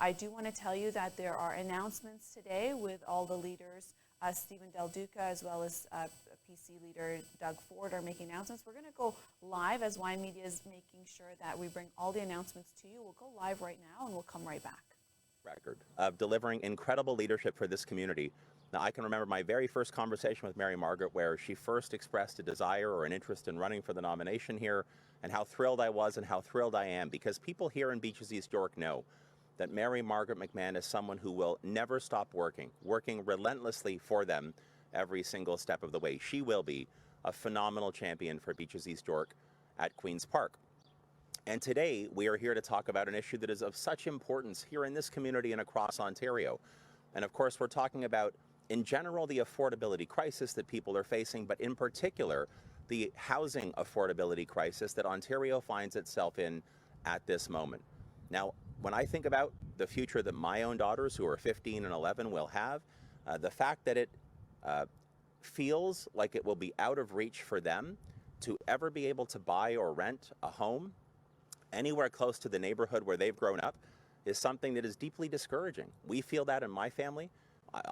I do want to tell you that there are announcements today with all the leaders. Stephen Del Duca as well as PC leader Doug Ford are making announcements. We're going to go live as Y Media is making sure that we bring all the announcements to you. We'll go live right now and we'll come right back. Record of delivering incredible leadership for this community. Now, I can remember my very first conversation with Mary Margaret where she first expressed a desire or an interest in running for the nomination here, and how thrilled I was and how thrilled I am, because people here in Beaches East York know that Mary Margaret McMahon is someone who will never stop working relentlessly for them every single step of the way. She will be a phenomenal champion for Beaches East York at Queen's Park. And today we are here to talk about an issue that is of such importance here in this community and across Ontario. And of course, we're talking about, in general, the affordability crisis that people are facing, but in particular, the housing affordability crisis that Ontario finds itself in at this moment. Now, when I think about the future that my own daughters, who are 15 and 11, will have, the fact that it feels like it will be out of reach for them to ever be able to buy or rent a home anywhere close to the neighborhood where they've grown up is something that is deeply discouraging. We feel that in my family.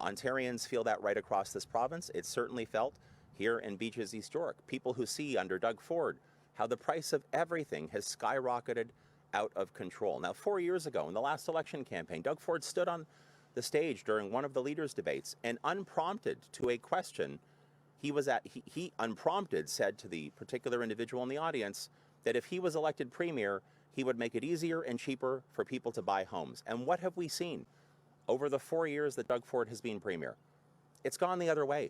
Ontarians feel that right across this province. It's certainly felt here in Beaches East York. People who see under Doug Ford how the price of everything has skyrocketed out of control. Now, 4 years ago, in the last election campaign, Doug Ford stood on the stage during one of the leaders' debates and unprompted to a question he unprompted said to the particular individual in the audience that if he was elected premier, he would make it easier and cheaper for people to buy homes. And what have we seen over the 4 years that Doug Ford has been premier? It's gone the other way.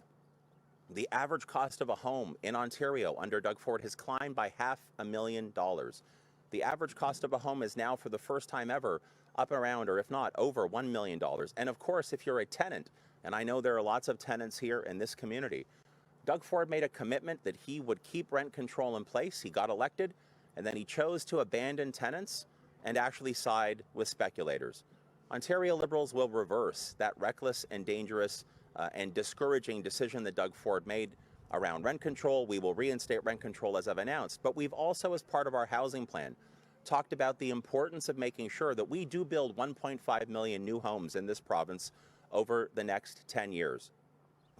The average cost of a home in Ontario under Doug Ford has climbed by $500,000. The average cost of a home is now, for the first time ever, up around, or if not, over $1 million. And of course, if you're a tenant, and I know there are lots of tenants here in this community, Doug Ford made a commitment that he would keep rent control in place. He got elected, and then he chose to abandon tenants and actually side with speculators. Ontario Liberals will reverse that reckless and dangerous and discouraging decision that Doug Ford made around rent control. We will reinstate rent control as I've announced, but we've also, as part of our housing plan, talked about the importance of making sure that we do build 1.5 million new homes in this province over the next 10 years.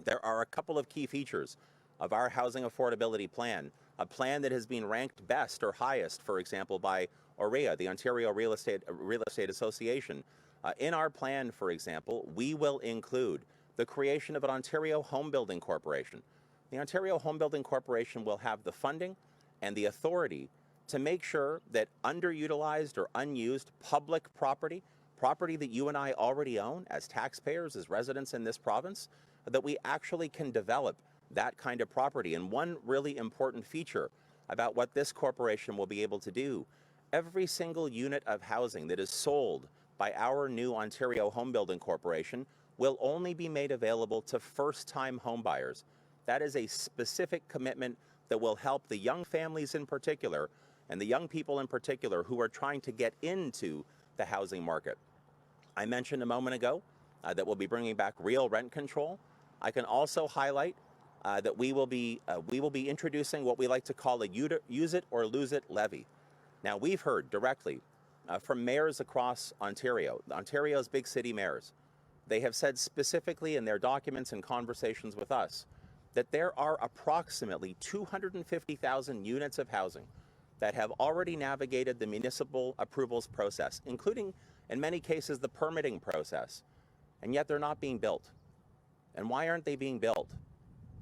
There are a couple of key features of our housing affordability plan, a plan that has been ranked best or highest, for example, by OREA, the Ontario Real Estate Association. In our plan, for example, we will include the creation of an Ontario Home Building Corporation. The Ontario Home Building Corporation will have the funding and the authority to make sure that underutilized or unused public property that you and I already own as taxpayers, as residents in this province, that we actually can develop that kind of property. And one really important feature about what this corporation will be able to do, every single unit of housing that is sold by our new Ontario Home Building Corporation will only be made available to first-time homebuyers. That is a specific commitment that will help the young families in particular, and the young people in particular who are trying to get into the housing market. I mentioned a moment ago that we'll be bringing back real rent control. I can also highlight that we will be introducing what we like to call a use it or lose it levy. Now, we've heard directly from mayors across Ontario, Ontario's big city mayors. They have said specifically in their documents and conversations with us that there are approximately 250,000 units of housing that have already navigated the municipal approvals process, including, in many cases, the permitting process, and yet they're not being built. And why aren't they being built?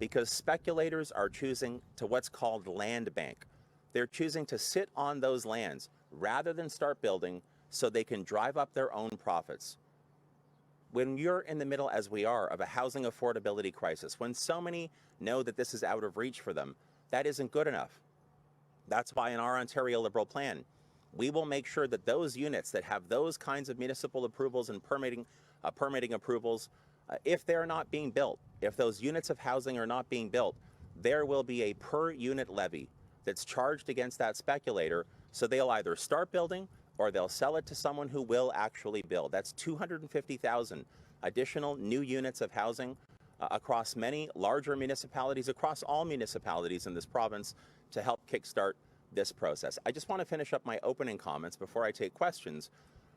Because speculators are choosing to what's called land bank. They're choosing to sit on those lands rather than start building so they can drive up their own profits. When you're in the middle, as we are, of a housing affordability crisis, when so many know that this is out of reach for them, that isn't good enough. That's why in our Ontario Liberal plan, we will make sure that those units that have those kinds of municipal approvals and permitting approvals, if they're not being built, if those units of housing are not being built, there will be a per unit levy that's charged against that speculator, so they'll either start building or they'll sell it to someone who will actually build. That's 250,000 additional new units of housing across many larger municipalities, across all municipalities in this province, to help kickstart this process. I just want to finish up my opening comments before I take questions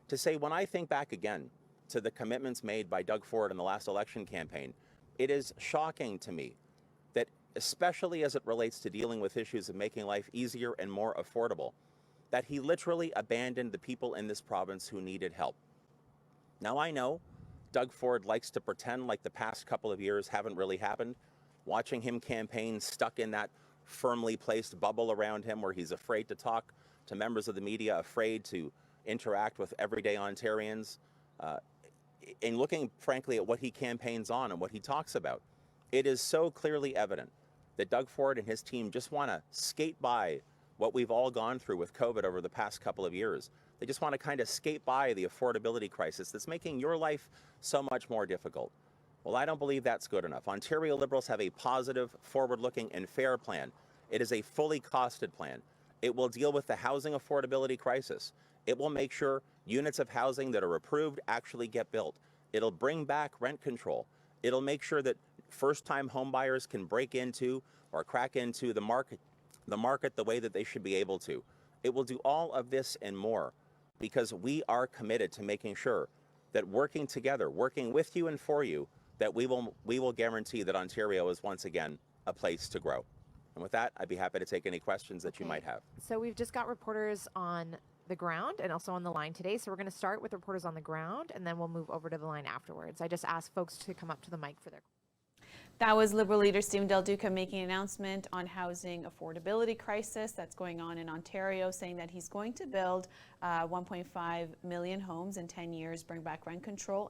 to say when I think back again to the commitments made by Doug Ford in the last election campaign, it is shocking to me that, especially as it relates to dealing with issues of making life easier and more affordable, that he literally abandoned the people in this province who needed help. Now, I know Doug Ford likes to pretend like the past couple of years haven't really happened. Watching him campaign stuck in that firmly placed bubble around him where he's afraid to talk to members of the media, afraid to interact with everyday Ontarians, and looking, frankly, at what he campaigns on and what he talks about, it is so clearly evident that Doug Ford and his team just want to skate by what we've all gone through with COVID over the past couple of years. They just want to kind of skate by the affordability crisis that's making your life so much more difficult. Well, I don't believe that's good enough. Ontario Liberals have a positive, forward-looking, and fair plan. It is a fully costed plan. It will deal with the housing affordability crisis. It will make sure units of housing that are approved actually get built. It'll bring back rent control. It'll make sure that first-time homebuyers can break into or crack into the market the way that they should be able to. It will do all of this and more because we are committed to making sure that working together, working with you and for you, that we will guarantee that Ontario is once again a place to grow. And with that, I'd be happy to take any questions that you might have. So we've just got reporters on the ground and also on the line today. So we're going to start with reporters on the ground and then we'll move over to the line afterwards. I just asked folks to come up to the mic for their. That was Liberal leader Stephen Del Duca making an announcement on housing affordability crisis that's going on in Ontario, saying that he's going to build 1.5 million homes in 10 years, bring back rent control.